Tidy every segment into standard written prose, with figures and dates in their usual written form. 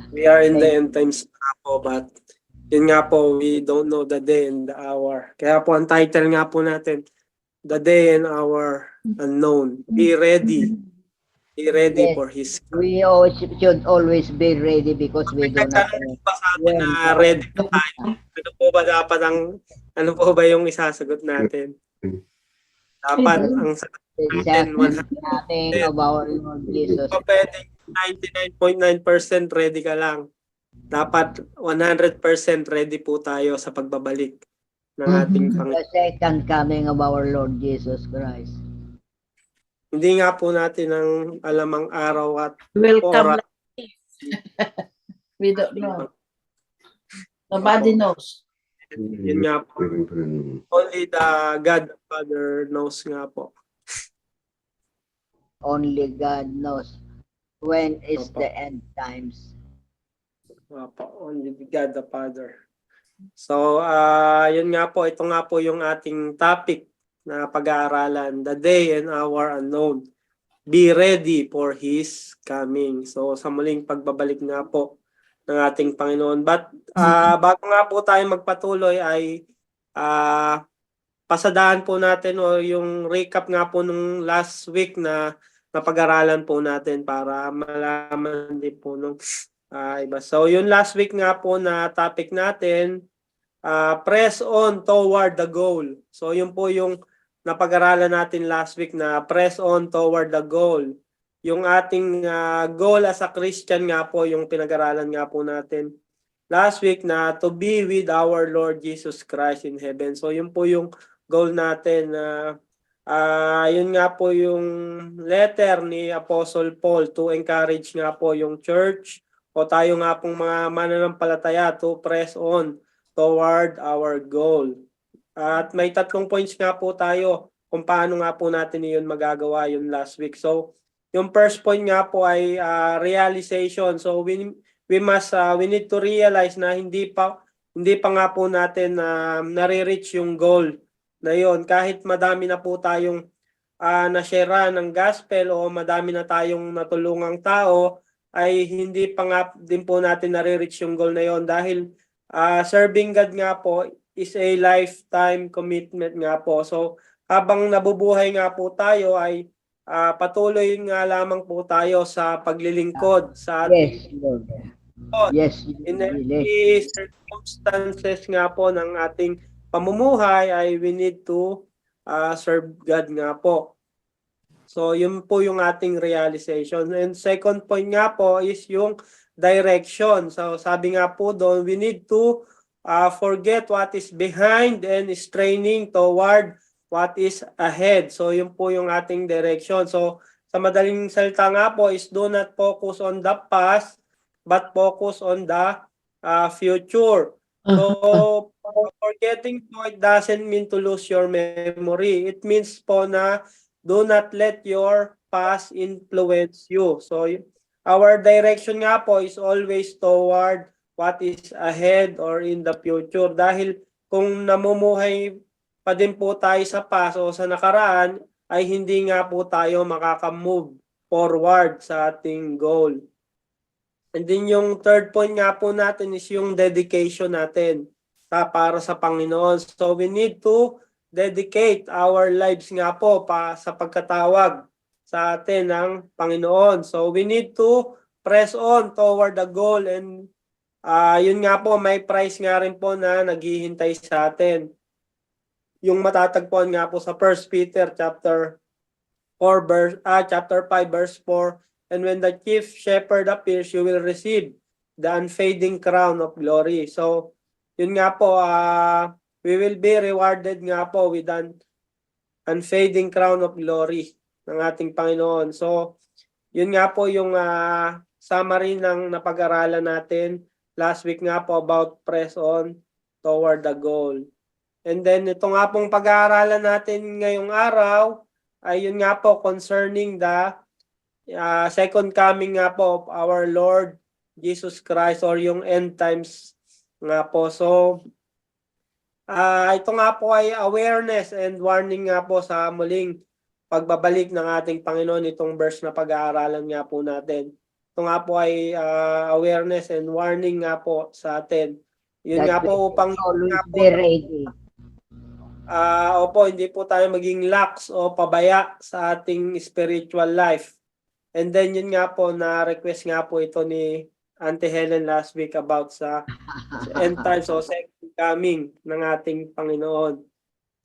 We are in the Thank end times na po, but yun nga po, we don't know the day and the hour. Kaya po ang title nga po natin, The Day and Hour Unknown. Be ready. Be ready Yes, for His we always should always be ready because we do not Nagtanong know ba sa atin when. na ready pa tayo? Ano po ba dapat ano po ba yung isasagot natin? Dapat ang sagot The natin second 100%. coming of our Lord Jesus. O pwedeng 99.9% ready ka lang. Dapat 100% ready po tayo sa pagbabalik ng ating Panginoon. The second coming of our Lord Jesus Christ. Hindi nga po natin ang alam ang araw at Welcome. oras. We don't know. Nobody knows. Yun nga po. Only the God the Father knows nga po. Only God knows when is Opo. the end times. Only the God the Father. So, yun nga po. Ito nga po yung ating topic na pag-aaralan. The day and hour unknown. Be ready for His coming. So, sa muling pagbabalik nga po ng ating Panginoon. But, bago nga po tayo magpatuloy ay pasadaan po natin o yung recap nga po nung last week na napag-aralan po natin para malaman din po nung iba. So, yung last week nga po na topic natin, press on toward the goal. So, yun po yung napag-aralan natin last week na press on toward the goal. Yung ating goal as a Christian nga po, yung pinag-aralan nga po natin last week na to be with our Lord Jesus Christ in heaven. So, yun po yung goal natin na yun nga po yung letter ni Apostle Paul to encourage nga po yung church o tayo nga pong mga mananampalataya to press on toward our goal. At may 3 points nga po tayo kung paano nga po natin yun magagawa yun last week. So, yung first point nga po ay realization. So, we need to realize na hindi pa nga po natin nare-reach yung goal na yon. Kahit madami na po tayong na-share ng gospel o madami na tayong natulungang tao, ay hindi pa nga din po natin nare-reach yung goal na yon dahil serving God nga po is a lifetime commitment nga po. So, habang nabubuhay nga po tayo ay patuloy nga lamang po tayo sa paglilingkod sa ating Lord. Lord. Yes, In every circumstances nga po ng ating pamumuhay ay we need to serve God nga po. So, yun po yung ating realization. And second point nga po is yung direction. So, sabi nga po doon, we need to forget what is behind and straining toward what is ahead. So, yun po yung ating direction. So, sa madaling salita nga po is do not focus on the past, but focus on the future. So, forgetting po, it doesn't mean to lose your memory. It means po na do not let your past influence you. So, our direction nga po is always toward what is ahead or in the future. Dahil kung namumuhay pa din po tayo sa past o sa nakaraan, ay hindi nga po tayo makakamove forward sa ating goal. And then yung third point nga po natin is yung dedication natin para sa Panginoon. So we need to dedicate our lives nga po sa pagkatawag sa atin ng Panginoon. So we need to press on toward the goal, and yun nga po, may prize nga rin po na naghihintay sa atin. Yung matatagpuan nga po sa 1 Peter chapter 5 verse 4, and when the chief shepherd appears, you will receive the unfading crown of glory. So, yun nga po, we will be rewarded nga po with an unfading crown of glory ng ating Panginoon. So, yun nga po yung summary ng napag-aralan natin last week nga po about press on toward the goal. And then, ito nga pong pag-aaralan natin ngayong araw, ay yun nga po concerning the second coming nga po of our Lord Jesus Christ or yung end times nga po. So, ito nga po ay awareness and warning nga po sa muling pagbabalik ng ating Panginoon, itong verse na pag-aaralan nga po natin. ito nga po ay awareness and warning nga po sa atin. Yun That nga we po upang always nga po, be ready. opo, hindi po tayo maging lax o pabaya sa ating spiritual life. And then yun nga po, na-request nga po ito ni Auntie Helen last week about sa end times o second coming ng ating Panginoon.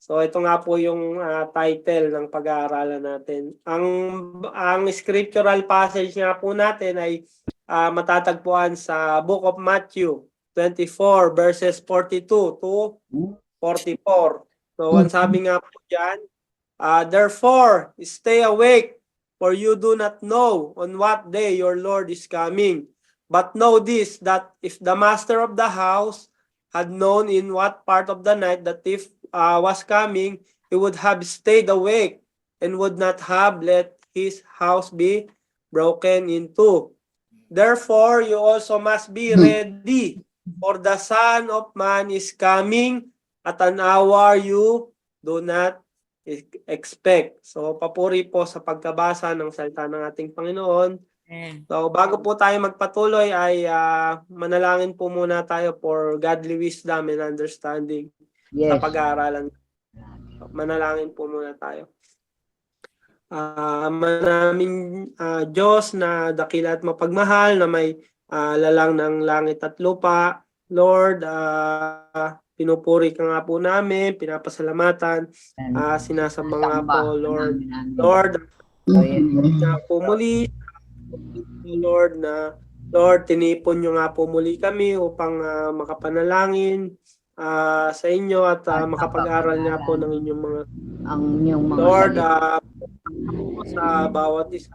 So ito nga po yung title ng pag-aaralan natin. Ang scriptural passage nga po natin ay matatagpuan sa Book of Matthew 24 verses 42 to 44. So ang sabi nga po diyan, therefore stay awake, for you do not know on what day your Lord is coming. But know this, that if the master of the house had known in what part of the night the thief was coming, he would have stayed awake and would not have let his house be broken into. Therefore, you also must be ready, for the Son of Man is coming at an hour you do not expect. So, papuri po sa pagkabasa ng salita ng ating Panginoon. So, bago po tayo magpatuloy ay manalangin po muna tayo for godly wisdom and understanding sa Yes. pag-aaralan. Manalangin po muna tayo. Manaming Diyos na dakila at mapagmahal na may lalang ng langit at lupa. Lord, pinupuri ka nga po namin, pinapasalamatan, sinasamba nga po, Lord. Lord, na po muli, Lord, Lord, tinipon nyo nga po muli kami upang makapanalangin sa inyo at makapag-aral nga po ng inyong mga Lord, sa bawat isa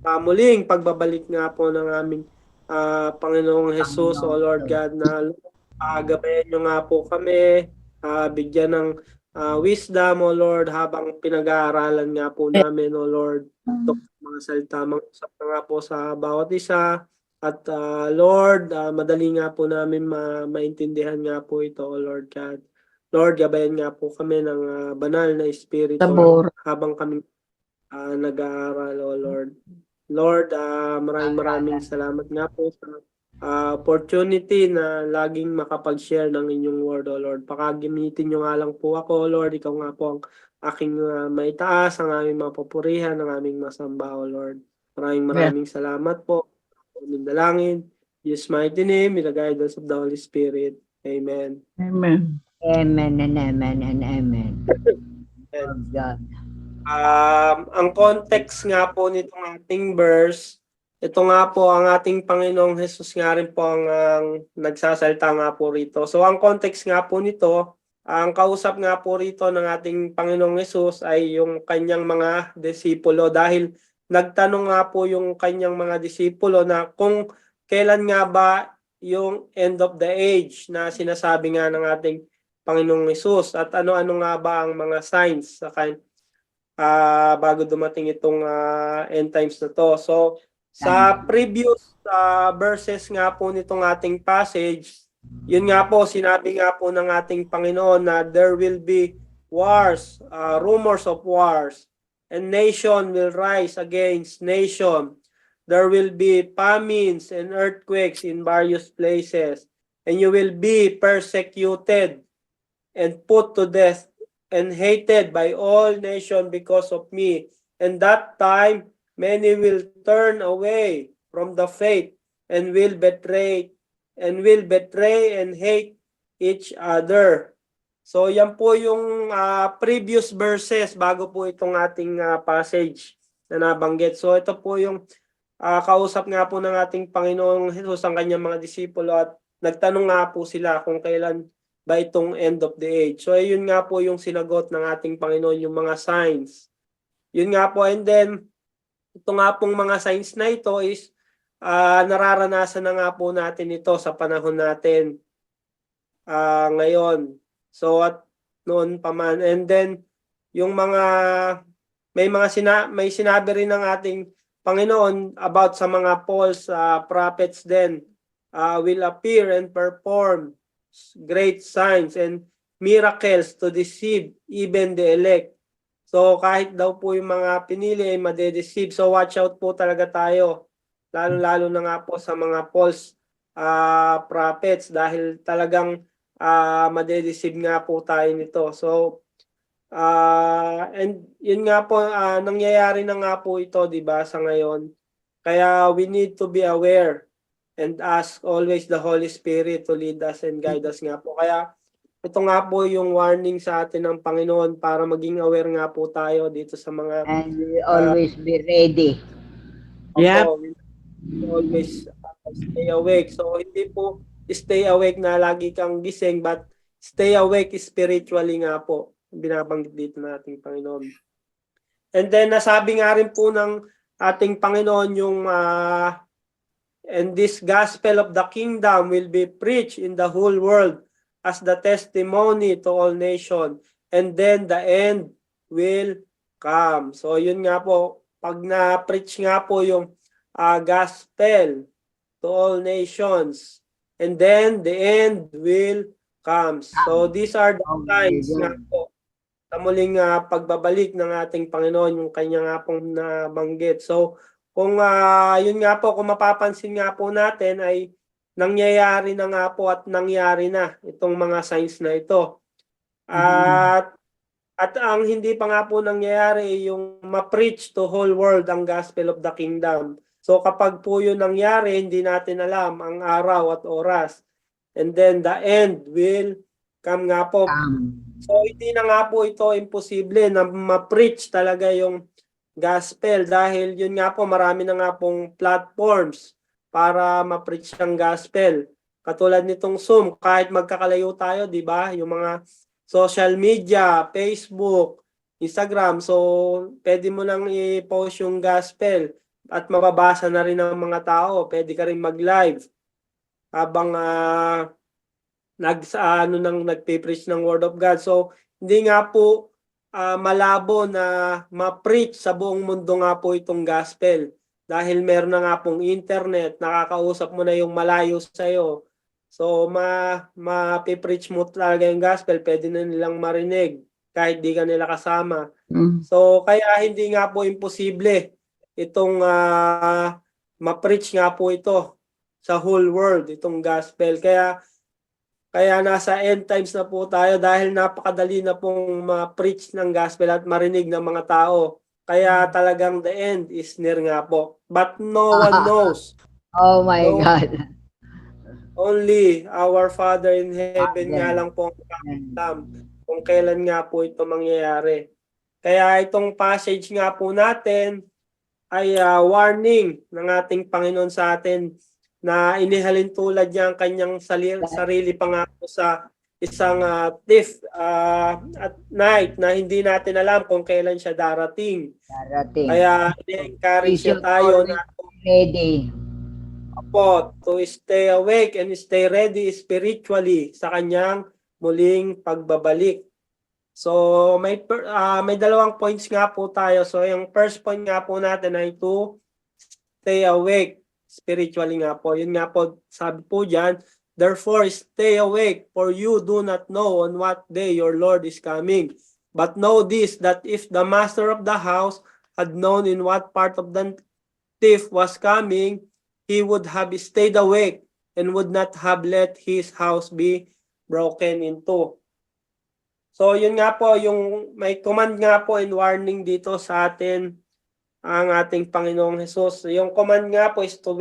sa muling pagbabalik nga po ng aming Panginoong Jesus, O Lord God, na gabayan nyo nga po kami, bigyan ng wisdom, O Lord, habang pinag-aaralan nga po namin, O Lord, mga salita, mga usap na nga po sa bawat isa. At Lord, madali nga po namin maintindihan nga po ito, O Lord God. Lord, gabayan nga po kami ng banal na espiritu habang kami nag-aaral, O Lord. Lord, maraming salamat nga po sa opportunity na laging makapag-share ng inyong word, O Lord. Pakagamitin nyo nga lang po ako, O Lord. Ikaw nga po ang aking maitaas, ang aming mapupurihan, ang aming masamba, O Lord. Maraming salamat po. Dalangin. Jesus' mighty name, with the guidance of the Holy Spirit. Amen. Amen. Amen and amen and amen. And, Oh God. ang context nga po nitong ating verse, ito nga po ang ating Panginoong Jesus nga rin po ang nagsasalita nga po rito. So ang context nga po nito, ang kausap nga po rito ng ating Panginoong Jesus ay yung kanyang mga disipulo, dahil nagtanong nga po yung kanyang mga disipulo na kung kailan nga ba yung end of the age na sinasabi nga ng ating Panginoong Jesus, at ano-ano nga ba ang mga signs sa bago dumating itong end times na to. So sa previous verses nga po nitong ating passage, yun nga po, sinabi nga po ng ating Panginoon na there will be wars, rumors of wars, and nation will rise against nation. There will be famines and earthquakes in various places, and you will be persecuted and put to death and hated by all nations because of me. And that time, many will turn away from the faith and will betray and hate each other. So yan po yung previous verses bago po itong ating passage na nabanggit. So ito po yung kausap nga po ng ating Panginoong Jesus ang kanyang mga disipulo, at nagtanong nga po sila kung kailan ba itong end of the age. So yun nga po yung sinagot ng ating Panginoon, yung mga signs. Yun nga po, and then ito nga pong mga signs na ito is nararanasan na nga po natin ito sa panahon natin ngayon. So at noon pa man. And then yung mga may sinabi rin ng ating Panginoon about sa mga false prophets then will appear and perform great signs and miracles to deceive even the elect. So kahit daw po yung mga pinili ay madedeceive. So watch out po talaga tayo. Lalo-lalo na nga po sa mga false prophets dahil talagang madedeceive nga po tayo nito. So and yun nga po, nangyayari na nga po ito, di ba, sa ngayon. Kaya we need to be aware and ask always the Holy Spirit to lead us and guide us nga po. Kaya ito nga po yung warning sa atin ng Panginoon para maging aware nga po tayo dito sa mga And we always be ready. Yep. always stay awake. So hindi po stay awake na lagi kang gising but stay awake spiritually nga po. Binabanggit dito nating Panginoon. And then nasabi nga rin po ng ating Panginoon yung and this gospel of the kingdom will be preached in the whole world as the testimony to all nations, and then the end will come. So yun nga po, pag na-preach nga po yung gospel to all nations, and then the end will come. So these are the signs nga po sa muling pagbabalik ng ating Panginoon, yung kanya nga pong nabanggit. So kung yun nga po, kung mapapansin nga po natin ay nangyayari na nga po at nangyari na itong mga signs na ito. At ang hindi pa nga po nangyayari yung ma-preach to whole world ang gospel of the kingdom. So kapag po yun nangyari, hindi natin alam ang araw at oras. And then the end will come nga po. So hindi na nga po ito imposible na ma-preach talaga yung gospel dahil yun nga po, marami na nga pong platforms para ma-preach ang gospel. Katulad nitong Zoom, kahit magkakalayo tayo, di ba? Yung mga social media, Facebook, Instagram. So, pwede mo nang i-post yung gospel at mababasa na rin ng mga tao. Pwede ka rin mag-live habang nagpe-preach ng Word of God. So, hindi nga po malabo na ma-preach sa buong mundo nga po itong gospel. Dahil meron na nga pong internet, nakakausap mo na yung malayo sa'yo. So, ma-preach mo talaga yung gospel, pwede na nilang marinig kahit di ka nila kasama. So, kaya hindi nga po imposible itong ma-preach nga po ito sa whole world, itong gospel. Kaya nasa end times na po tayo dahil napakadali na pong ma-preach ng gospel at marinig ng mga tao. Kaya talagang the end is near nga po. But no one knows. Oh my God. Only our Father in heaven nga lang po ang alam kung kailan nga po ito mangyayari. Kaya itong passage nga po natin ay warning ng ating Panginoon sa atin na inihalin tulad niya ang kanyang sarili pa nga po sa isang thief at night na hindi natin alam kung kailan siya darating. Kaya i-encourage niya tayo na ready po to stay awake and stay ready spiritually sa kanyang muling pagbabalik. So may dalawang points nga po tayo. So yung first point nga po natin ay to stay awake spiritually nga po. Yun nga po, sabi po dyan, therefore stay awake, for you do not know on what day your Lord is coming. But know this, that if the master of the house had known in what part of the thief was coming, he would have stayed awake and would not have let his house be broken into. So yun nga po, yung may command nga po and warning dito sa atin ang ating Panginoong Jesus. Yung command nga po is to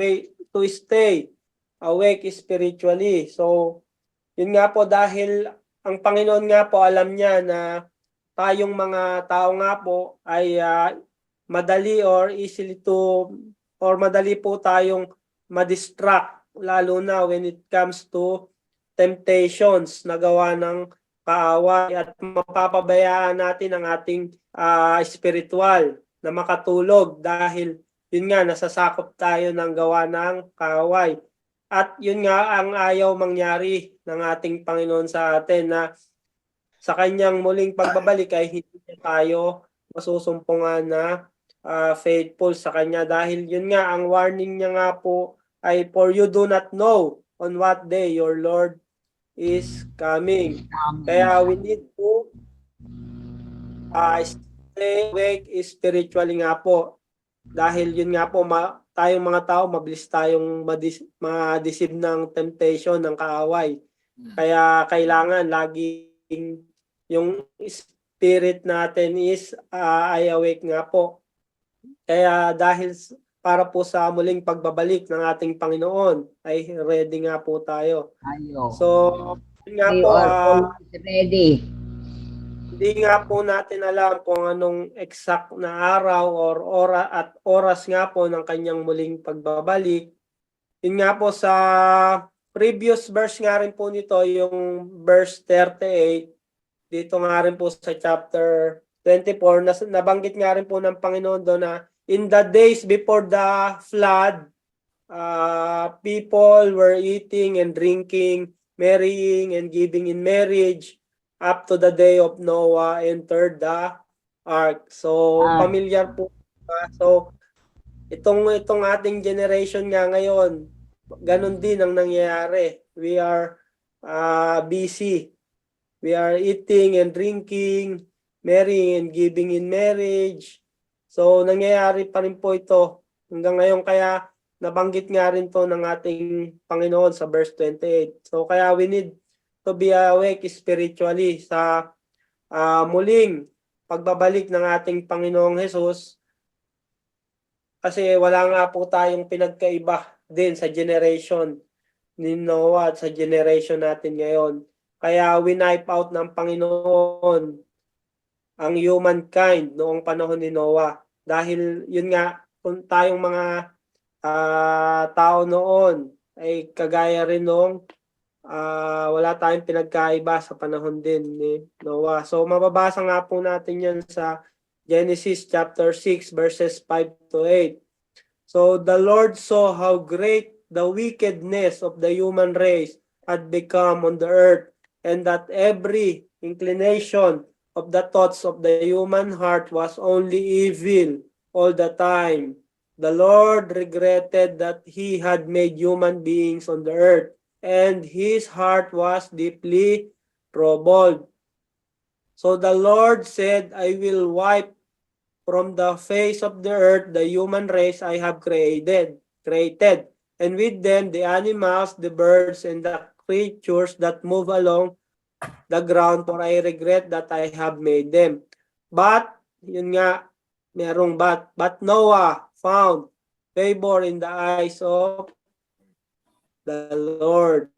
stay awake spiritually. So, yun nga po dahil ang Panginoon nga po alam niya na tayong mga tao nga po ay madali po tayong madistract lalo na when it comes to temptations na gawa ng kaaway at mapapabayaan natin ang ating spiritual na makatulog dahil yun nga nasasakop tayo ng gawa ng kaaway. At yun nga ang ayaw mangyari ng ating Panginoon sa atin na sa kanyang muling pagbabalik ay hindi tayo masusumpungan na faithful sa kanya dahil yun nga ang warning niya nga po ay for you do not know on what day your Lord is coming. Kaya we need to stay awake spiritually nga po. Dahil yun nga po, tayong mga tao, mabilis tayong ma-deceive ng temptation, ng kaaway. Kaya kailangan laging yung spirit natin is ay awake nga po. Kaya dahil para po sa muling pagbabalik ng ating Panginoon, ay ready nga po tayo. Ayo. So, yun nga We po, are always ready. hindi nga po natin alam kung anong exact na araw or oras nga po ng kanyang muling pagbabalik. Yun nga po sa previous verse nga rin po nito, yung verse 38, dito nga rin po sa chapter 24, nabanggit nga rin po ng Panginoon doon na in the days before the flood, people were eating and drinking, marrying and giving in marriage, up to the day of Noah entered the ark. So, familiar po. So, itong ating generation nga ngayon, ganun din ang nangyayari. We are busy. We are eating and drinking, marrying and giving in marriage. So, nangyayari pa rin po ito hanggang ngayon. Kaya, nabanggit nga rin to ng ating Panginoon sa verse 28. So, kaya we need to be awake spiritually sa muling pagbabalik ng ating Panginoong Hesus, kasi wala nga po tayong pinagkaiba din sa generation ni Noah at sa generation natin ngayon. Kaya winipe out ng Panginoon ang humankind noong panahon ni Noah. Dahil yun nga, kung tayong mga tao noon ay kagaya rin nung wala tayong pinagkaiba sa panahon din ni Noah. So mababasa nga po natin yan sa Genesis chapter 6 verses 5 to 8. So the Lord saw how great the wickedness of the human race had become on the earth, and that every inclination of the thoughts of the human heart was only evil all the time. The Lord regretted that he had made human beings on the earth, and his heart was deeply troubled. So the Lord said, I will wipe from the face of the earth the human race I have created, and with them the animals, the birds, and the creatures that move along the ground, for I regret that I have made them. But, yun nga, merong but Noah found favor in the eyes of the Lord.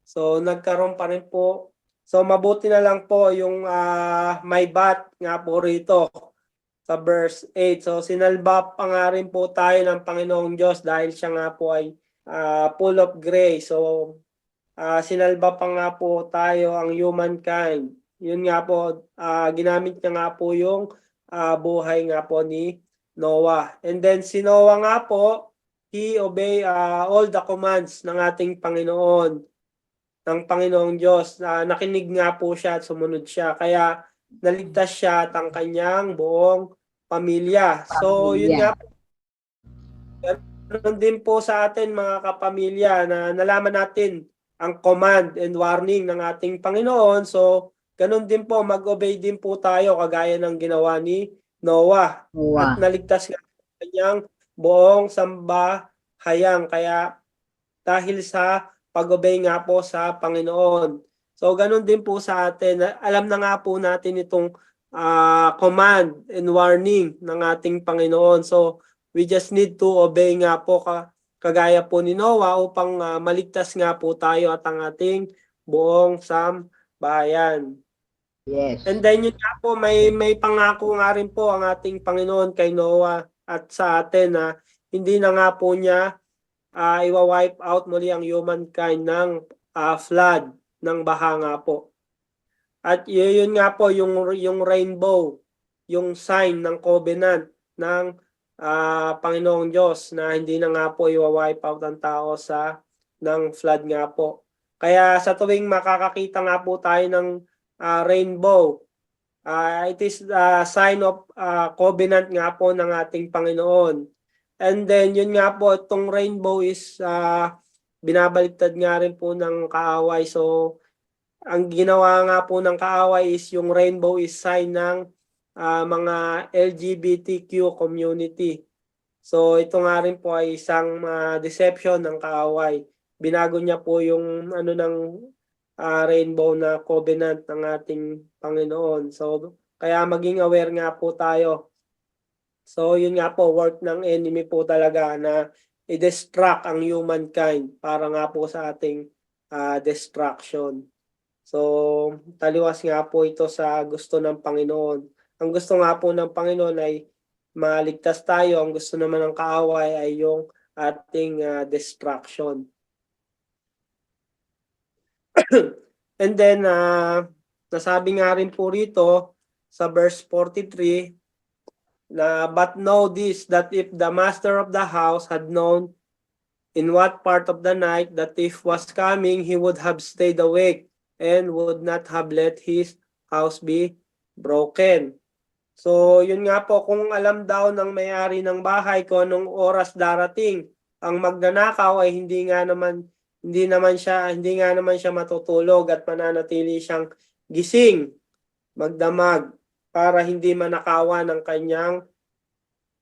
So, nagkaroon pa rin po. So, mabuti na lang po yung may but nga po rito sa verse 8. So, sinalba pa nga rin po tayo ng Panginoong Diyos dahil siya nga po ay full of grace. So, sinalba pa nga po tayo ang humankind. Yun nga po, ginamit niya nga po yung buhay nga po ni Noah. And then si Noah nga po, he obey all the commands ng ating Panginoon, ng Panginoong Diyos. Nakinig nga po siya at sumunod siya. Kaya naligtas siya at ang kanyang buong pamilya. So yun nga po. Meron din po sa atin mga kapamilya na nalaman natin ang command and warning ng ating Panginoon. So ganun din po, mag-obey din po tayo kagaya ng ginawa ni Noah. At naligtas nga ang kanyang buong sambahayan. Kaya dahil sa pag-obey nga po sa Panginoon. So ganun din po sa atin. Alam na nga po natin itong command and warning ng ating Panginoon. So we just need to obey nga po kagaya po ni Noah upang maligtas nga po tayo at ang ating buong sambahayan. Yes. And then yun nga po, may pangako nga rin po ang ating Panginoon kay Noah at sa atin na hindi na nga po niya iwa-wipe out muli ang humankind ng flood, ng baha nga po. At yun nga po, yung rainbow, yung sign ng covenant ng Panginoong Diyos na hindi na nga po iwa-wipe out ang tao ng flood nga po. Kaya sa tuwing makakakita nga po tayo ng rainbow, it is a sign of covenant nga po ng ating Panginoon. And then yun nga po, itong rainbow is binabaliktad nga rin po ng kaaway. So ang ginawa nga po ng kaaway is yung rainbow is sign ng mga LGBTQ community. So ito nga rin po ay isang deception ng kaaway. Binago niya po yung rainbow na covenant ng ating Panginoon. So kaya maging aware nga po tayo. So yun nga po, work ng enemy po talaga na i-distract ang humankind para nga po sa ating destruction. So taliwas nga po ito sa gusto ng Panginoon. Ang gusto nga po ng Panginoon ay maligtas tayo. Ang gusto naman ng kaaway ay yung ating destruction. And then, nasabi nga rin po rito sa verse 43, but know this, that if the master of the house had known in what part of the night the thief was coming, he would have stayed awake and would not have let his house be broken. So, yun nga po, kung alam daw ng may-ari ng bahay kung anong oras darating ang magnanakaw, ay hindi nga naman siya matutulog at mananatili siyang gising, magdamag, para hindi manakawan ng kanyang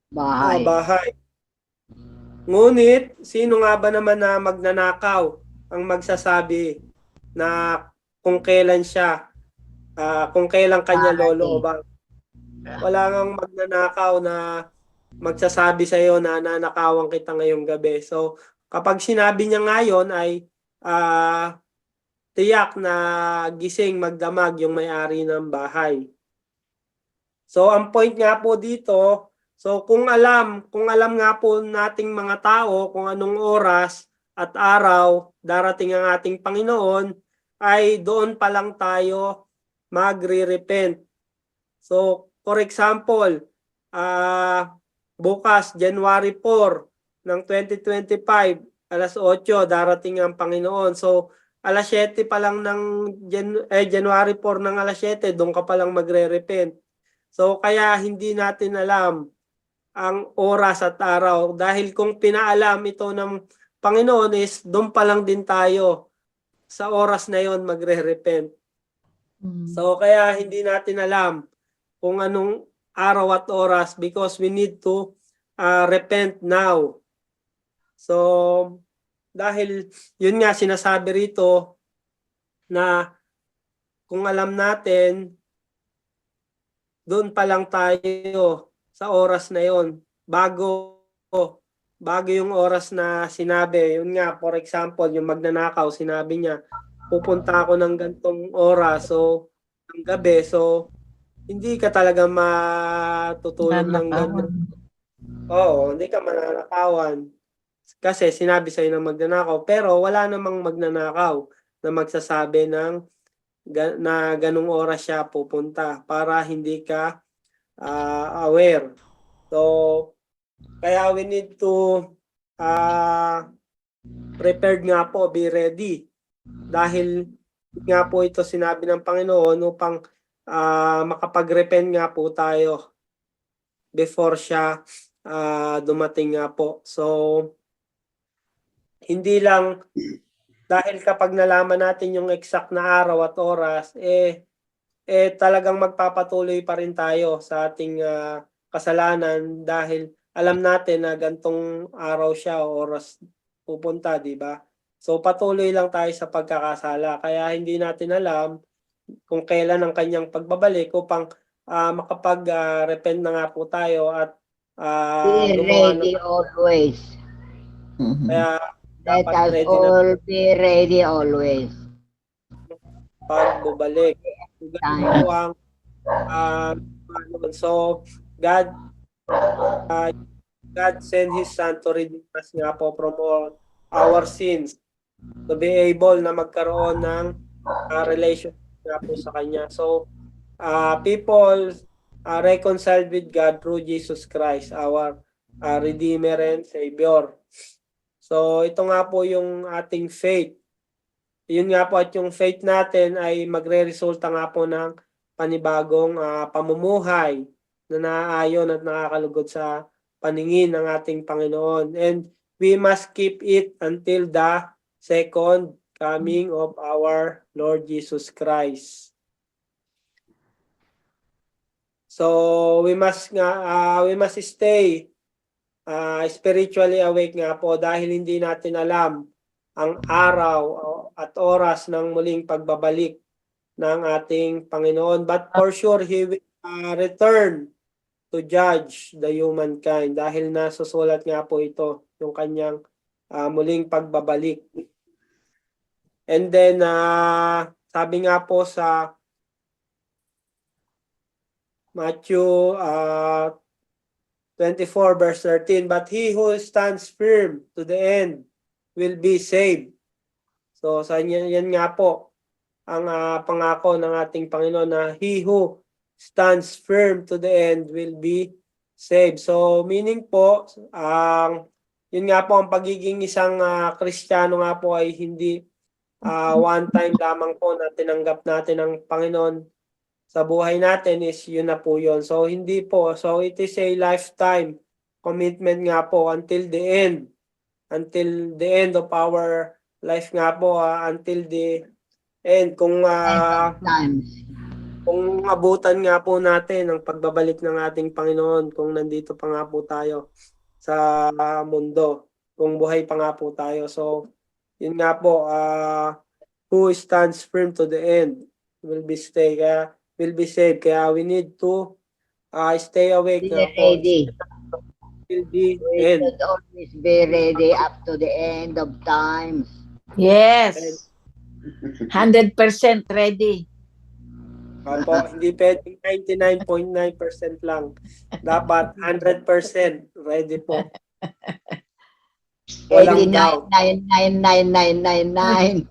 bahay. Ngunit, sino nga ba naman na magnanakaw ang magsasabi na kung kailan kanya lolooban? Wala ngang magnanakaw na magsasabi sa iyo na nanakawan kita ngayong gabi. So, kapag sinabi niya ngayon ay tiyak na gising, magdamag yung may-ari ng bahay. So, ang point nga po dito, so kung alam nga po nating mga tao kung anong oras at araw darating ang ating Panginoon, ay doon pa lang tayo magre-repent. So, for example, bukas, January 4 ng 2025, alas 8, darating ang Panginoon. So, alas 7 pa lang January 4 ng alas 7, doon ka pa lang magre-repent. So, kaya hindi natin alam ang oras at araw. Dahil kung pinaalam ito ng Panginoon is doon pa lang din tayo sa oras na yon magre-repent. So, kaya hindi natin alam kung anong araw at oras because we need to repent now. So, dahil yun nga sinasabi rito na kung alam natin, doon pa lang tayo sa oras na yon bago yung oras na sinabi. Yun nga, for example, yung magnanakaw, sinabi niya, pupunta ako ng gantong oras, so ng gabi, so hindi ka talaga matutulog ng ganun. Oo, hindi ka mananakawan. Kasi sinabi sa'yo ng magnanakaw. Pero wala namang magnanakaw na magsasabi na ganung oras siya pupunta para hindi ka aware. So, kaya we need to prepared nga po, be ready. Dahil nga po ito sinabi ng Panginoon upang makapag-repent nga po tayo before siya dumating nga po. So, hindi lang dahil kapag nalaman natin yung exact na araw at oras, talagang magpapatuloy pa rin tayo sa ating kasalanan dahil alam natin na gantong araw siya o oras pupunta, di ba? So, patuloy lang tayo sa pagkakasala. Kaya hindi natin alam kung kailan ang kanyang pagbabalik upang makapag-repent na nga po tayo at Be ready always. Kaya Let dapat us ready all be ready always. pagbabalik. Ganun po ang so God sent His Son to redeem us nga po from all our sins to be able na magkaroon ng relationship nga po sa Kanya. So, people reconciled with God through Jesus Christ, our Redeemer and Savior. So, ito nga po yung ating faith. Yun nga po at yung faith natin ay magre-resulta nga po ng panibagong pamumuhay na naaayon at nakakalugod sa paningin ng ating Panginoon. And we must keep it until the second coming of our Lord Jesus Christ. So we must stay spiritually awake nga po dahil hindi natin alam ang araw at oras ng muling pagbabalik ng ating Panginoon. But for sure, He will return to judge the humankind dahil nasusulat nga po ito, yung kanyang muling pagbabalik. And then, sabi nga po sa Matthew 24 verse 13, but he who stands firm to the end will be saved. So sa yan nga po ang pangako ng ating Panginoon na he who stands firm to the end will be saved. So meaning po, yun nga po ang pagiging isang Kristiyano nga po ay hindi one time lamang po na tinanggap natin ang Panginoon sa buhay natin is yun na po yun. So hindi po. So it is a lifetime commitment nga po until the end. Until the end of our life nga po. Until the end. Kung abutan nga po natin ang pagbabalik ng ating Panginoon, kung nandito pa nga po tayo sa mundo, kung buhay pa nga po tayo. So yun nga po, who stands firm to the end will be saved. Kaya we need to stay awake Be na po. ready. Till the We end. should always be ready up to the end of times. Yes. 100% ready. Opo, hindi pwedeng 99.9% lang. Dapat 100% ready po. Walang doubt. 99.99999.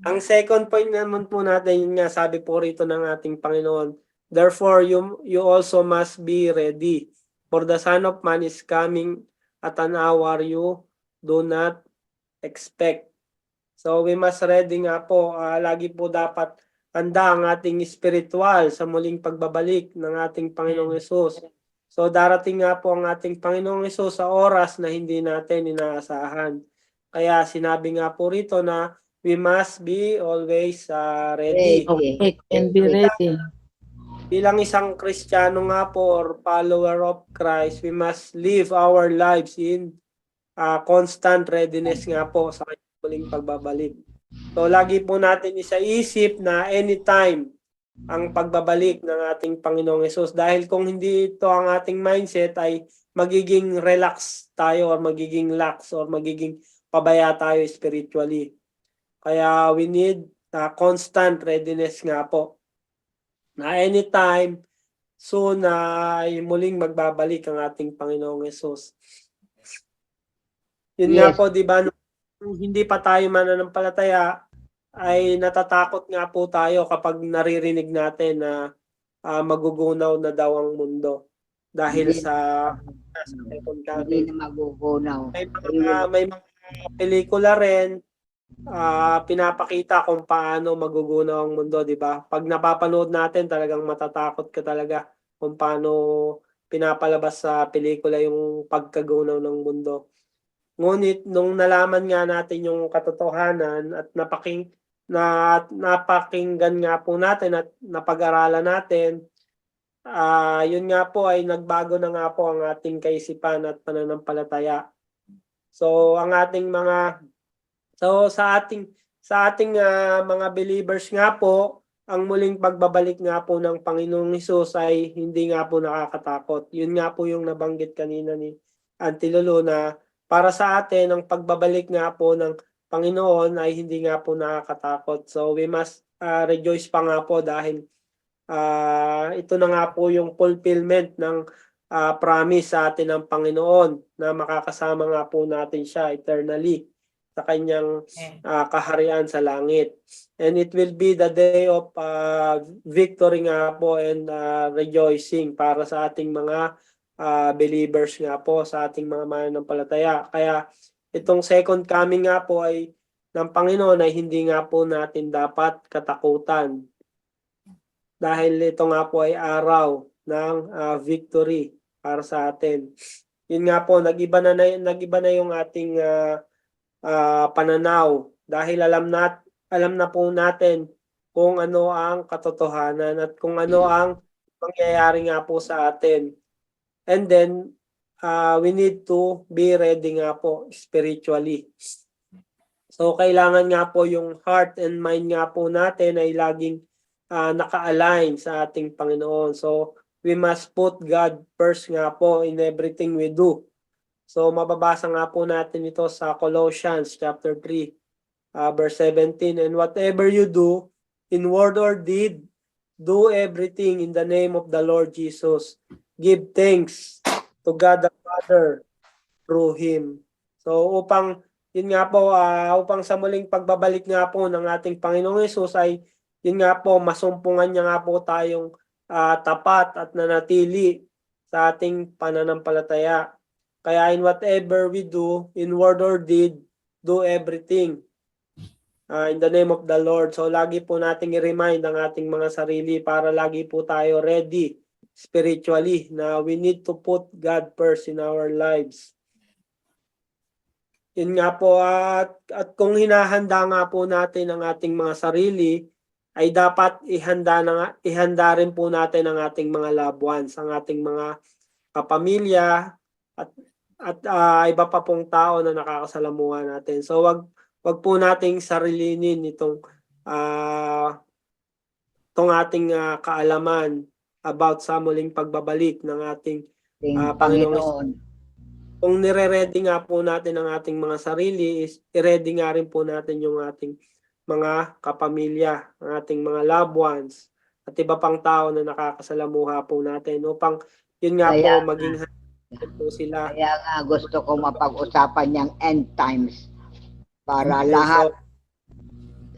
Ang second point naman po natin, yun nga sabi po rito ng ating Panginoon, therefore you also must be ready, for the Son of Man is coming at an hour you do not expect. So we must ready nga po, lagi po dapat handa ang ating spiritual sa muling pagbabalik ng ating Panginoong Hesus. So darating nga po ang ating Panginoong Hesus sa oras na hindi natin inaasahan. Kaya sinabi nga po rito na we must be always ready. Awake and be ready. Bilang isang Kristiyano nga po or follower of Christ, we must live our lives in constant readiness nga po sa kanyang muling pagbabalik. So lagi po natin isaisip na anytime ang pagbabalik ng ating Panginoong Hesus. Dahil kung hindi ito ang ating mindset ay magiging relax tayo or magiging lax or magiging pabaya tayo spiritually. Kaya we need constant readiness nga po. Na anytime soon ay muling magbabalik ang ating Panginoong Hesus. Yun nga Yes. po, di ba, nung hindi pa tayo mananampalataya, ay natatakot nga po tayo kapag naririnig natin na magugunaw na daw ang mundo dahil Hindi. sa second Hindi coming. na magugunaw. May mga pelikula rin pinapakita kung paano magugunaw ang mundo, di ba? Pag napapanood natin, talagang matatakot ka talaga kung paano pinapalabas sa pelikula yung pagkagunaw ng mundo. Ngunit nung nalaman nga natin yung katotohanan at napakinggan nga po natin at napag-aralan natin, yun nga po ay nagbago na nga po ang ating kaisipan at pananampalataya. So ang ating sa ating mga believers nga po, ang muling pagbabalik nga po ng Panginoong Hesus ay hindi nga po nakakatakot. Yun nga po yung nabanggit kanina ni Auntie Lulu na para sa atin ang pagbabalik nga po ng Panginoon ay hindi nga po nakakatakot. So we must rejoice pa nga po dahil ito na nga po yung fulfillment ng promise sa atin ng Panginoon na makakasama nga po natin siya eternally sa kanyang kaharian sa langit. And it will be the day of victory nga po and rejoicing para sa ating mga believers nga po, sa ating mga mananampalataya. Kaya itong second coming nga po ay ng Panginoon ay hindi nga po natin dapat katakutan. Dahil ito nga po ay araw ng victory para sa atin. Yun nga po, nag-iba na yung ating pananaw dahil alam na po natin kung ano ang katotohanan at kung ano ang mangyayari nga po sa atin. And then, we need to be ready nga po spiritually. So, kailangan nga po yung heart and mind nga po natin ay laging naka-align sa ating Panginoon. So, we must put God first nga po in everything we do. So, mababasa nga po natin ito sa Colossians chapter 3, verse 17. And whatever you do, in word or deed, do everything in the name of the Lord Jesus. Give thanks to God the Father through Him. So, yun nga po, upang sa muling pagbabalik nga po ng ating Panginoong Hesus ay, yun nga po, masumpungan niya nga po tayong tapat at nanatili sa ating pananampalataya. Kaya in whatever we do, in word or deed, do everything in the name of the Lord. So lagi po nating i-remind ang ating mga sarili para lagi po tayo ready spiritually na we need to put God first in our lives. Yun nga po, at kung hinahanda nga po natin ang ating mga sarili, ay dapat ihanda rin po natin ang ating mga loved ones, ang ating mga kapamilya at iba pa pong tao na nakakasalamuha natin. So wag po nating sarilinin itong ating kaalaman about sa muling pagbabalik ng ating Panginoon. Kung nire-ready nga po natin ang ating mga sarili, is i-ready nga rin po natin yung ating mga kapamilya, ang ating mga loved ones, at iba pang tao na nakakasalamuha po natin upang yun nga po maging handa po sila. Kaya nga gusto ko mapag-usapan yung end times para lahat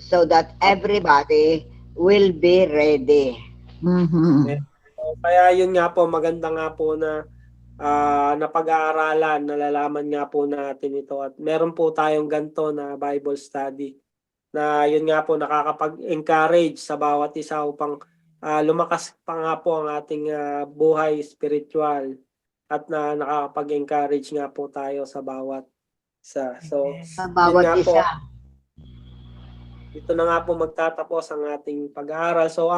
so that everybody will be ready. Kaya yun nga po, maganda nga po na napag-aaralan, nalalaman nga po natin ito at meron po tayong ganito na Bible study na yun nga po nakakapag-encourage sa bawat isa upang lumakas pa nga po ang ating buhay spiritual at nakakapag-encourage nga po tayo sa bawat isa. So, Sa bawat isa. Po, dito na nga po magtatapos ang ating pag-aaral. So,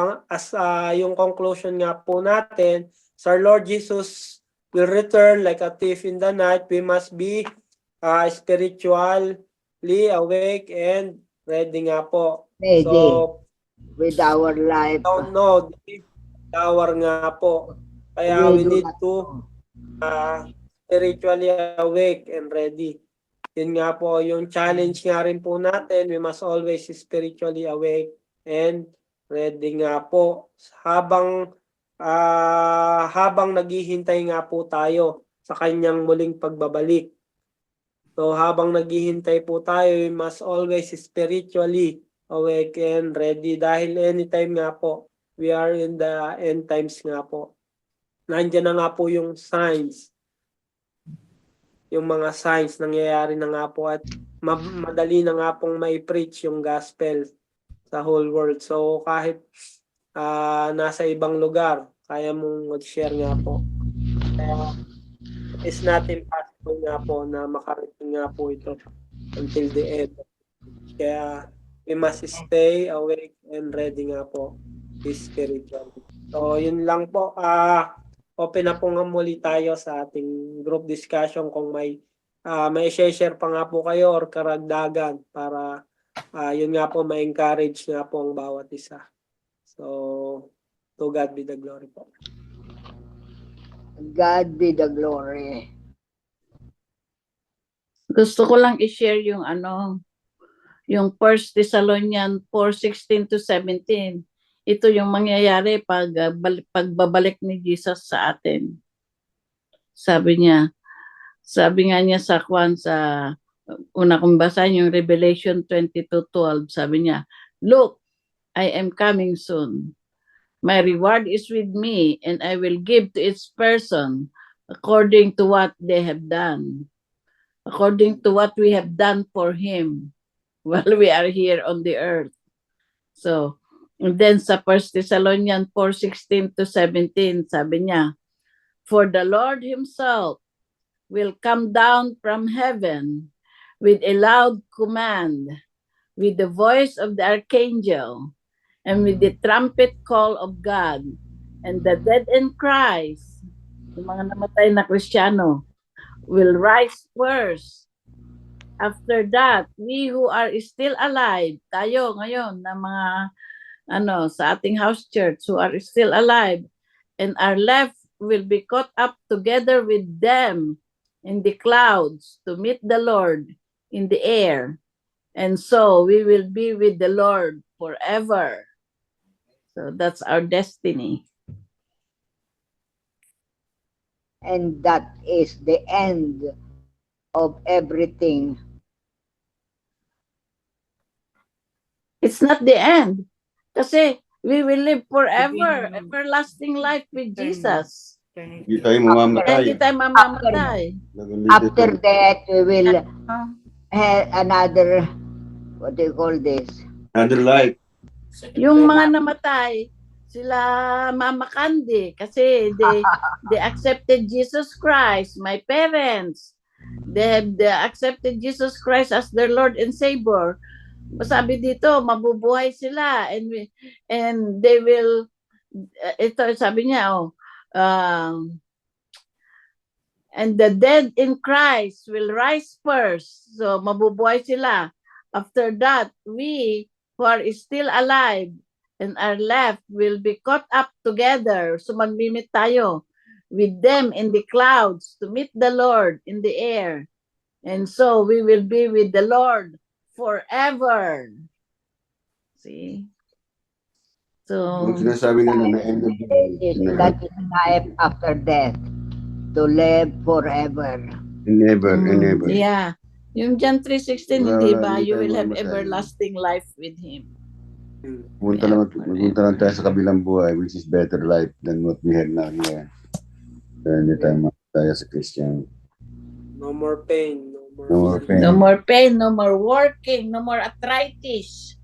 yung conclusion nga po natin, Sir Lord Jesus will return like a thief in the night. We must be spiritually awake and ready nga po. Ready. So, with our life. Don't know, hour nga po. Kaya we need to spiritually awake and ready. Yun nga po, yung challenge nga rin po natin, we must always spiritually awake and ready nga po. Habang naghihintay nga po tayo sa kanyang muling pagbabalik. So habang naghihintay po tayo, we must always spiritually awake and ready dahil anytime nga po, we are in the end times nga po. Nandiyan na nga po yung signs. Yung mga signs nangyayari na nga po at madali na nga pong mai-preach yung gospel sa whole world. So kahit nasa ibang lugar, kaya mong mag-share nga po. Kaya it's not impossible nga po na makarating nga po ito until the end. Kaya we must stay awake and ready nga po spiritually. So yun lang po. Open na po nga muli tayo sa ating group discussion kung may share pa nga po kayo or karagdagan para yun nga po ma-encourage nga po ang bawat isa. So, to God be the glory po. God be the glory. Gusto ko lang i-share yung yung 1 Thessalonians 4:16 to 17. Ito yung mangyayari pagbabalik ni Jesus sa atin. Sabi nga niya sa una kong basahin yung Revelation 22:12, sabi niya, "Look, I am coming soon. My reward is with me, and I will give to each person according to what they have done, according to what we have done for him while we are here on the earth." So, and then sa 1 Thessalonians 4:16 to 17, sabi niya, "For the Lord himself will come down from heaven with a loud command, with the voice of the archangel, and with the trumpet call of God, and the dead in Christ, yung mga namatay na Kristiyano, will rise first. After that, we who are still alive, tayo ngayon na mga sa ating house church who are still alive and are left will be caught up together with them in the clouds to meet the Lord in the air. And so we will be with the Lord forever. So that's our destiny. And that is the end of everything. It's not the end. Kasi we will live forever, everlasting life with Jesus. Hindi tayo mamamatay. Hindi tayo mamamatay. After that, we will have another, what do you call this? Another life. Yung mga namatay, sila Mama Candy kasi they accepted Jesus Christ. My parents, they have accepted Jesus Christ as their Lord and Savior. Sabi dito, mabubuhay sila and they will ito sabi niya and the dead in Christ will rise first. So mabubuhay sila. After that, we who are still alive and are left will be caught up together. So magmimit tayo with them in the clouds to meet the Lord in the air. And so we will be with the Lord forever. See? So, Yung sinasabi nila na end of the day. That is life after death. To live forever. Never and never. yeah. Yung John 3:16, Wala, hindi ba? hindi You tayo will have mamamatay. everlasting life with Him. Punta lang tayo sa kabilang buhay, which is better life than what we had now here. Kaya hindi tayo mamamatay sa Christian. No more pain. No more pain. No more pain, no more working, no more arthritis.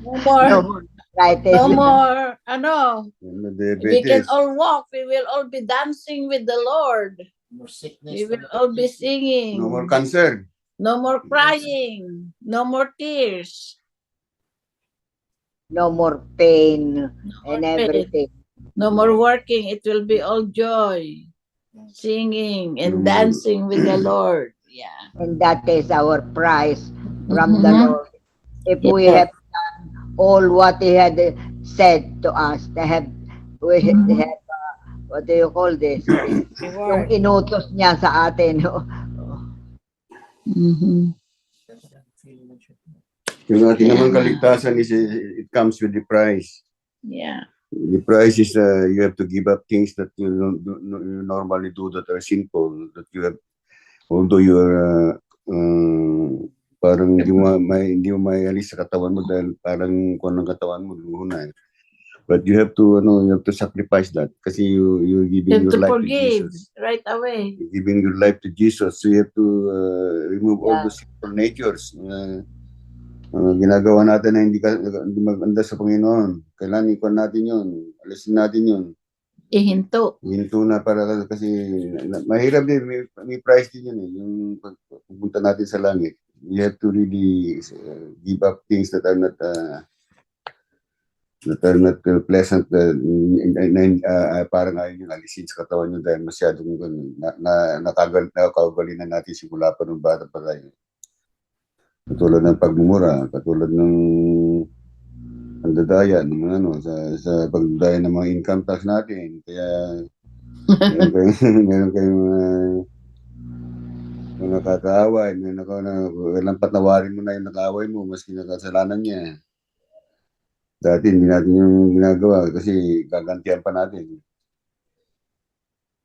No more, No more arthritis. no more, No we can diabetes. all walk. We will all be dancing with the Lord. No sickness. We will all be singing. No more cancer. No more crying. No more tears. No more pain No and more pain. everything. No more working. It will be all joy. Singing and dancing with the Lord. Yeah. And that is our prize from the Mhm. Lord. If we Yeah. have done all what He had said to us, we Mhm. have, what do you call this? Yung inutos niya sa atin. Mhm. Yung ating naman kaligtasan is it comes with the price. Yeah. The price is you have to give up things that you normally do that are sinful, that you have, although you are parang hindi mo may alis sa katawan mo dahil parang kung anong katawan mo luho na. But you have to sacrifice that kasi you're You giving have your to life to forgive Jesus. right away. You're giving your life to Jesus, so you have to remove all Yeah. those sinful natures. Ginagawa natin na hindi maganda sa Panginoon. Kailangan ikuan natin yun. Alisin natin yun. Ihinto. Hinto na para kasi mahirap din. May price din yun eh. Yung pagpunta natin sa langit. You have to really give up things that are not pleasant. Parang ayaw yung alisin sa katawan nyo dahil masyadong nakagalinan natin simula pa nung bata pa tayo. Katulad ng pagmumura, katulad ng pagdadaya, sa pagdadaya ng mga income tax natin. Kaya meron kayong mga kakaaway, walang patawarin mo na yung nakaaway mo, maski nakasalanan niya. Dati hindi natin yung ginagawa kasi gagantihan pa natin.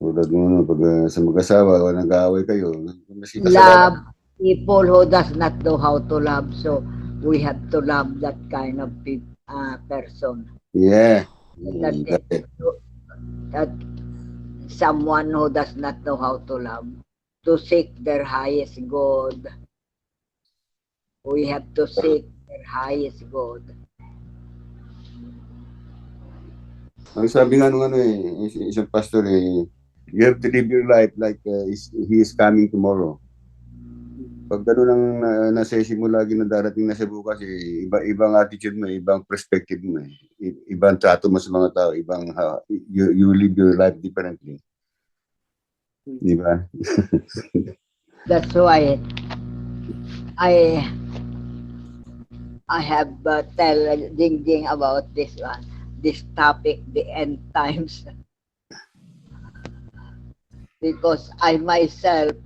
Tulad mo, pag sa mag-asawa, nag-aaway kayo, maski kasalanan. Love people who does not know how to love. So we have to love that kind of person. Yeah. That someone who does not know how to love, to seek their highest good. We have to seek their highest good. Ang sabi nga nung isang pastor you have to live your life like he is coming tomorrow. pag gano'n ang na-session mo lagi na darating na sa bukas, ibang attitude mo, ibang perspective mo, ibang trato mo sa mga tao, you live your life differently. Di ba? That's why I have tell Jingjing about this topic, the end times, because I myself,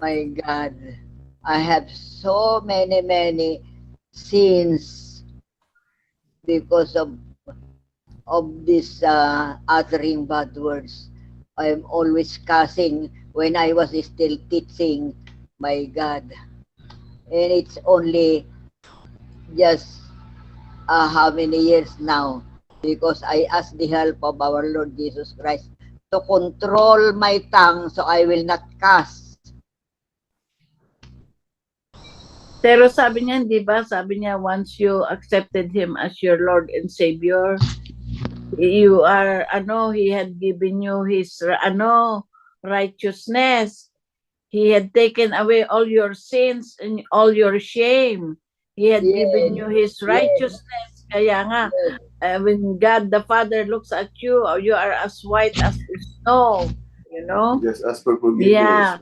my God, I have so many sins because of this uttering bad words. I'm always cussing when I was still teaching, my God. And it's only just how many years now, because I ask the help of our Lord Jesus Christ to control my tongue so I will not cuss. Pero sabi niya, di ba? Sabi niya, once you accepted Him as your Lord and Savior, you are, He had given you His, righteousness. He had taken away all your sins and all your shame. He had given you His righteousness. Kaya nga, when God the Father looks at you, you are as white as the snow. You know? Just ask for forgiveness. Yeah.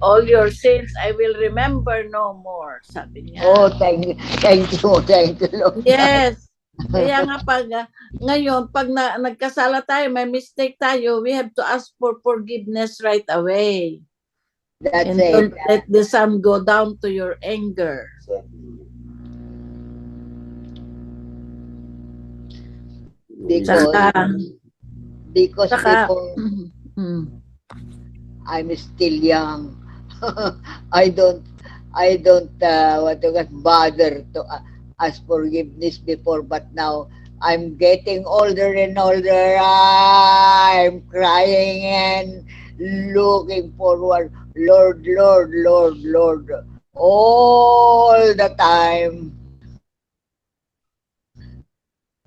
All your sins, I will remember no more. Sabi niya. Oh, thank you, Lord. Yes. Kaya nga ngayon, pag nagkasala tayo, may mistake tayo, we have to ask for forgiveness right away. That's And it. don't let the sun go down to your anger. Because Saka, people, I'm still young. I don't bother to ask forgiveness before, but now I'm getting older and older. I'm crying and looking forward, Lord, all the time.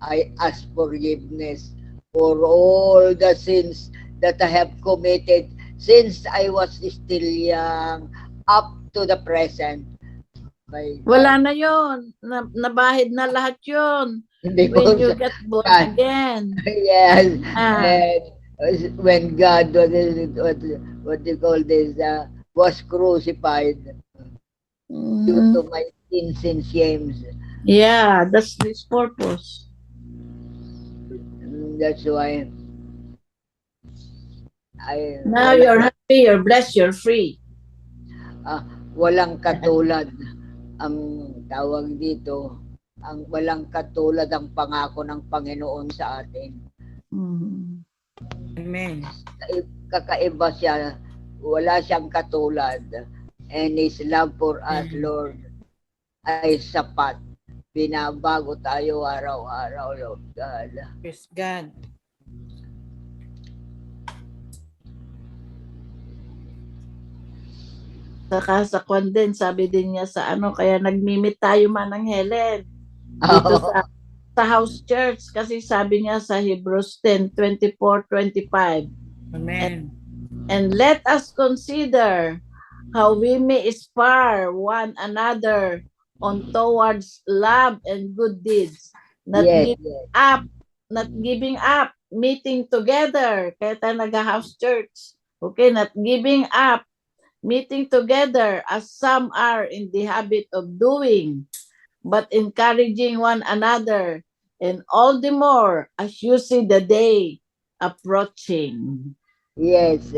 I ask forgiveness for all the sins that I have committed since I was still young up to the present. Wala na yun. Nabahid na lahat yun. When you get born again. Yes. And when God, what do you call this, was crucified due to my sins and shames. Yeah, that's His purpose. That's why now you're happy, you're blessed, you're free. Walang katulad ang tawag dito, ang walang katulad ang pangako ng Panginoon sa atin. Amen. Kakaiba siya, wala siyang katulad, and His love for us, Lord, ay sapat. Binabago tayo araw-araw, Lord God. Praise God. Saka sa Kwanden, sabi din niya sa kaya nagmimit tayo Manang Helen. Dito sa house church, kasi sabi niya sa Hebrews 10:24-25. Amen. And let us consider how we may inspire one another on towards love and good deeds, not giving up, meeting together. Kaya tayo nag-house church. Okay, not giving up, meeting together as some are in the habit of doing, but encouraging one another, and all the more as you see the day approaching. Yes,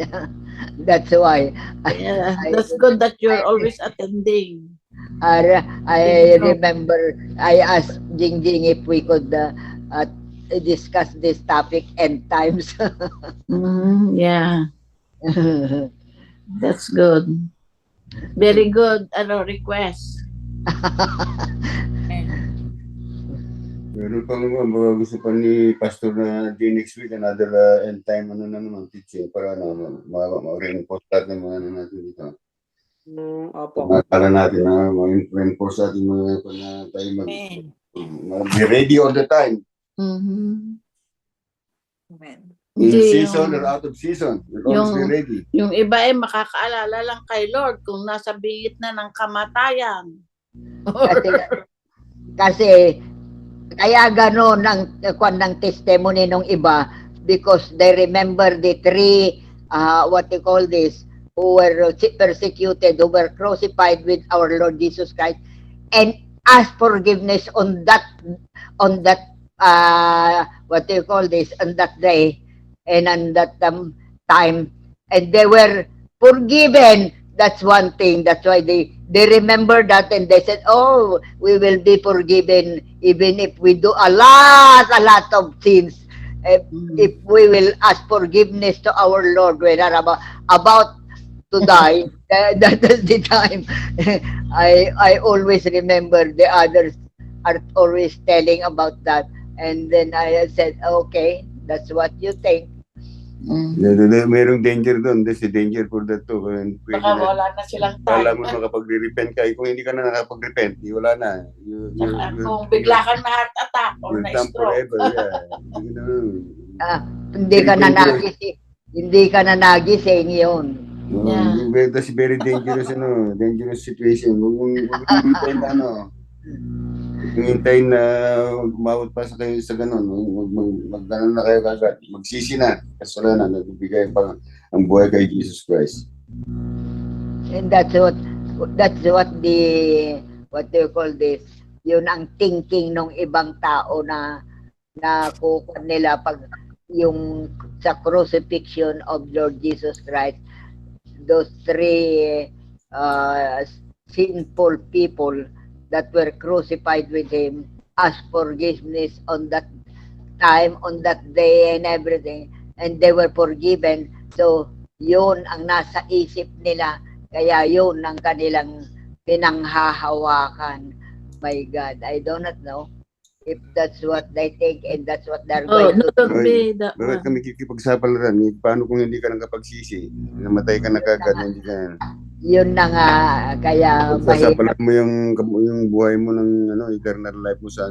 that's why. That's good that you're always attending. I remember I asked Jingjing if we could discuss this topic end times. Yeah, that's good. Very good request. Meron pang mga gusto pa ni Pastor na di next week, another end time na naman teaching para ma-reinforce natin mga natin dito. Opo. Para natin na ma-reinforce natin mga na tayo be ready all the time. Amen. In Hindi season or yung, out of season, you'll always be yung, ready. yung iba ay makakaalala lang kay Lord kung nasa bingit na ng kamatayan. Kasi, kasi kaya gano'n ang kwan ng testimony ng iba because they remember the three, what you call this, who were persecuted, who were crucified with our Lord Jesus Christ, and ask forgiveness on that, what do you call this, on that day, and on that time, and they were forgiven. That's one thing. That's why they remember that, and they said, "Oh, we will be forgiven even if we do a lot of sins. If we will ask forgiveness to our Lord when are about to die." That is the time. I always remember the others are always telling about that, and then I said, "Okay, that's what you think." Merong danger doon. There's a danger for that too. Pwede Baka na, wala na silang kala time. mo makapag-repent ka. Kung hindi ka na nakapag-repent, wala na. Kung bigla kang na heart attack or You're na done stroke. forever. Yeah. Hindi ka na. Hindi ka na nagising. Hindi ka na nagising yun. Yeah. That's very dangerous, dangerous situation. Huwag mong hintayin na, huwag mong hintayin na umabot pa sa kayo sa ganun. Mag-ganon na kayo agad. Magsisi na. Kasalanan. Nagbibigay pa ang buhay kay Jesus Christ. And that's what the, what do you call this? Yun ang thinking ng ibang tao na kukuha nila pag yung sa crucifixion of Lord Jesus Christ, those three sinful people that were crucified with him ask forgiveness on that time, on that day and everything, and they were forgiven. So yun ang nasa isip nila, kaya yun ang kanilang pinanghahawakan. My God, I do not know if that's what they think and that's what they're going to do. Don't be that Bakit one. kami kikipagsapalaran? Paano kung hindi ka nakapagsisi? Namatay ka na kagad, hindi ka. Yun na nga, kaya Pagsasapalan mo yung buhay mo ng eternal life mo sa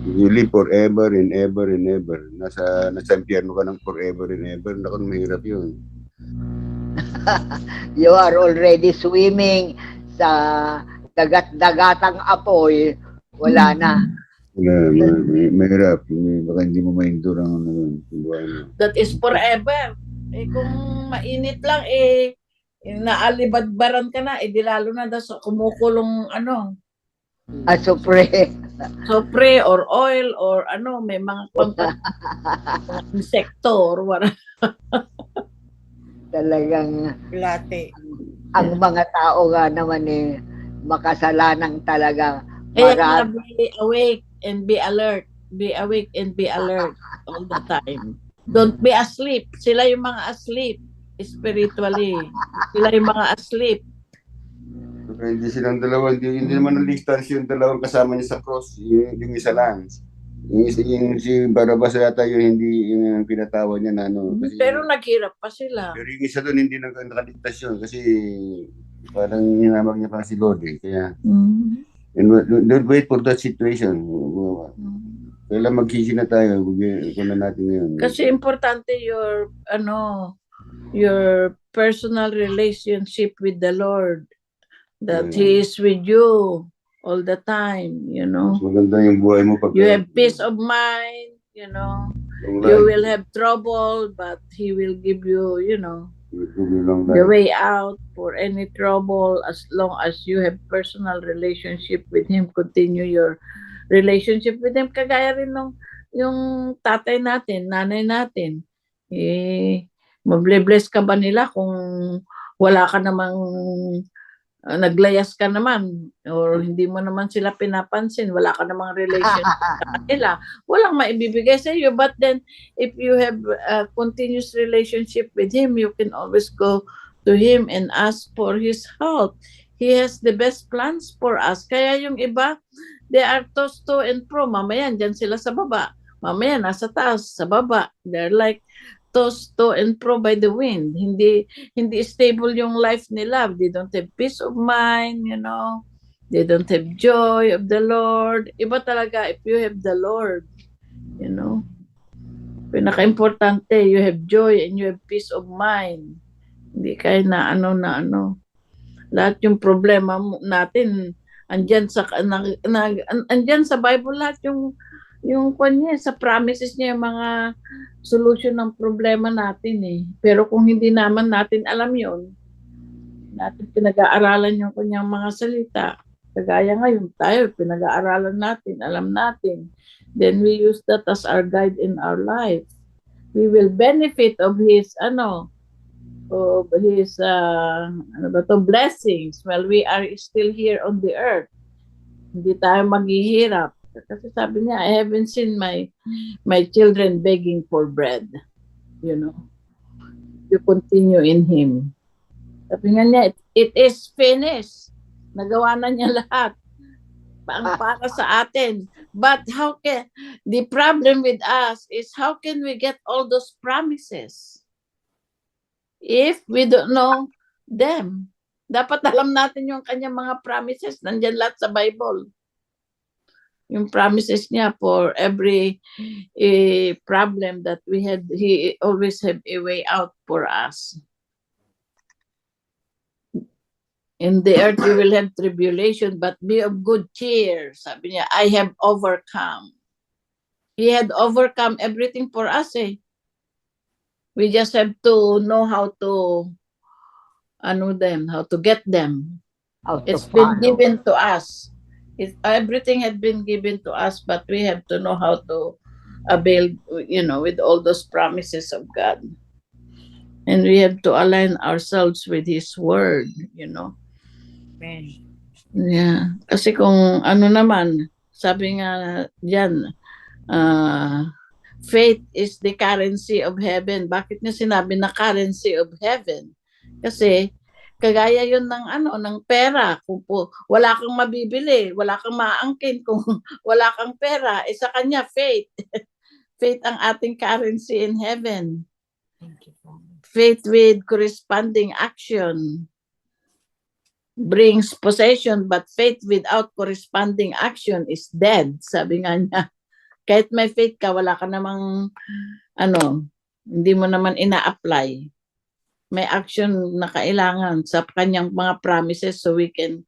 you live forever and ever and ever. Nasa impyerno ka ng forever and ever. Naku, mahirap yun. You are already swimming sa dagat-dagatang apoy, wala na. Mahirap. Baka hindi mo ma-endure ang buhay mo. That is forever. Kung mainit lang, naalibadbaran ka na, di lalo na sa kumukulong Asupre. sopre or oil or may mga insekto or wala. Talagang Late. ang mga tao nga naman makasalanang talaga. Kaya be awake and be alert. Be awake and be alert all the time. Don't be asleep. Sila yung mga asleep spiritually. Sila yung mga asleep. Okay, hindi silang dalawa. Hindi naman naligtas yung dalawang kasama niya sa cross. Yung isa lang. Yung si Barabas yata hindi yung pinatawa niya na Kasi, Pero naghirap pa sila. pero yung isa doon hindi nakaligtas yun kasi parang hinamag niya pa si Lord Kaya, and don't wait for that situation. Kailan magsisi na tayo, kung na natin ngayon. Kasi importante your personal relationship with the Lord. That He is with you all the time, Mas maganda yung buhay mo pag You have peace of mind, You will have trouble, but He will give you, the way out for any trouble as long as you have personal relationship with Him. Continue your relationship with Him. Kagaya rin yung tatay natin, nanay natin. Mable-bless ka ba nila kung wala ka namang naglayas ka naman or hindi mo naman sila pinapansin, wala ka namang relation sa kanila, walang maibibigay sa iyo. But then if you have a continuous relationship with Him, you can always go to Him and ask for His help. He has the best plans for us. Kaya yung iba, they are tossed to and fro. Mamaya dyan sila sa baba, mamaya nasa taas, sa baba. They're like tossed to and fro by the wind. Hindi stable yung life nila. They don't have peace of mind, They don't have joy of the Lord. Iba talaga if you have the Lord, Pinaka-importante, you have joy and you have peace of mind. Hindi kayo na ano. Lahat yung problema natin, andyan andyan sa Bible lahat yung kanya, sa promises niya, yung mga solution ng problema natin eh. Pero kung hindi naman natin alam yon, natin pinag-aaralan yung kanyang mga salita. Kagaya ngayon tayo, pinag-aaralan natin, alam natin. Then we use that as our guide in our life. We will benefit of his blessings while we are still here on the earth. Hindi tayo maghihirap. Kasi sabi niya, I haven't seen my children begging for bread. You know, you continue in him. Sabi nga niya, it is finished. Nagawa na niya lahat. Para sa atin. But the problem with us is how can we get all those promises if we don't know them? Dapat alam natin yung kanyang mga promises. Nandyan lahat sa Bible. Yung promises niya for every problem that we had, he always have a way out for us. In the earth you will have tribulation, but be of good cheer. Sabi niya, I have overcome. He had overcome everything for us eh. We just have to know how to how to get them. It's been given to us. Everything had been given to us, but we have to know how to avail, with all those promises of God. And we have to align ourselves with His Word, Yeah. Kasi kung naman, sabi nga diyan, faith is the currency of heaven. Bakit niya sinabi na currency of heaven? Kasi kagaya yun ng pera. Kung wala kang mabibili, wala kang maangkin kung wala kang pera, sa kanya faith. Faith ang ating currency in heaven. Faith with corresponding action brings possession, but faith without corresponding action is dead. Sabi nga niya, kahit may faith ka, wala ka namang, hindi mo naman ina-apply. May action na kailangan sa kanyang mga promises so we can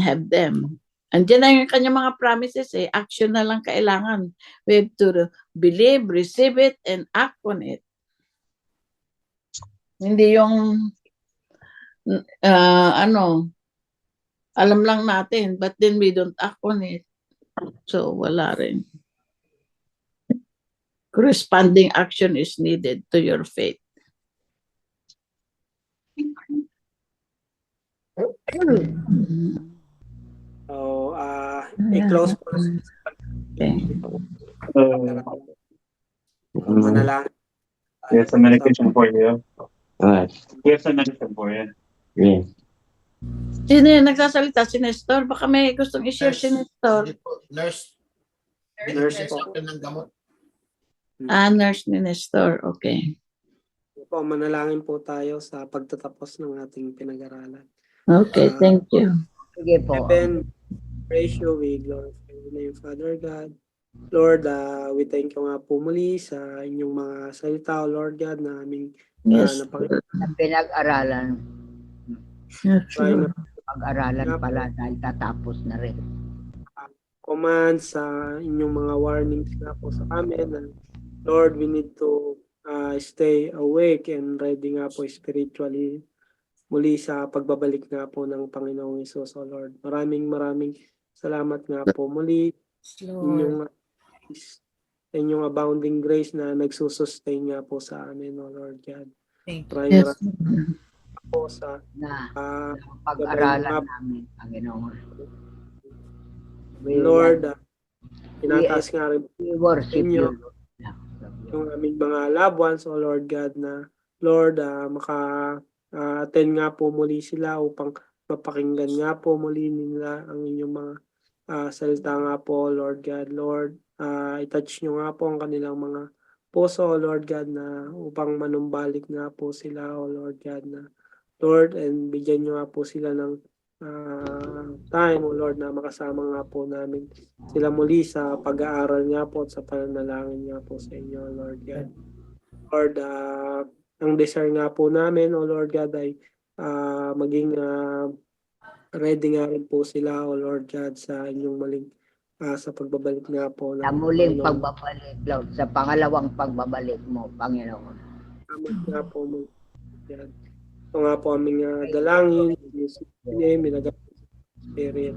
have them. Andiyan na yung kanyang mga promises action na lang kailangan. We have to believe, receive it, and act on it. Hindi yung alam lang natin, but then we don't act on it. So, wala rin. Corresponding action is needed to your faith. So, i-close po. Okay. Manalangin. We have some medication for you. We have some medicine for you. Yeah. Sino yung nagsasalita? Si Nestor? Baka may gustong i-share si Nestor. Nurse po. ng gamot. Nurse ni Nestor. Okay. Po, manalangin po tayo sa pagtatapos ng ating pinag-aralan. Okay, thank you. Sige po. Heaven, praise you, we glorify your name, Father God. Lord, we thank you nga po muli sa inyong mga salita, Lord God, na aming Yes. Na pinag-aralan. Yes, Lord. Pag-aralan pala dahil tatapos na rin. commands sa inyong mga warnings nga po sa amin. And Lord, we need to stay awake and ready nga po spiritually muli sa pagbabalik nga po ng Panginoong Hesus, O Lord. Maraming salamat nga po muli inyong abounding grace na nagsusustain nga po sa amin, O Lord God. Maraming Yes. po sa Pag-aralan namin, Panginoon. Lord, tinataas nga rin We worship inyo you. yung aming mga loved ones, O Lord God, na Lord, attend nga po muli sila upang mapakinggan nga po muli nila ang inyong mga salita nga po, Lord God. Lord, i-touch nyo nga po ang kanilang mga puso, O Lord God, na upang manumbalik nga po sila, O Lord God, na Lord, and bigyan nyo nga po sila ng time, O Lord, na makasama nga po namin sila muli sa pag-aaral nga po at sa pananalangin nga po sa inyo, Lord God. Lord, ang desire nga po namin, O Lord God, ay maging ready nga rin po sila, O Lord God, sa inyong muling sa pagbabalik nga po ng Sa muling Panginoon. pagbabalik, Lord, sa pangalawang pagbabalik mo, Panginoon. Salamat nga po mo. Yan. Ito nga po aming dalangin, in Jesus' name, in the Spirit.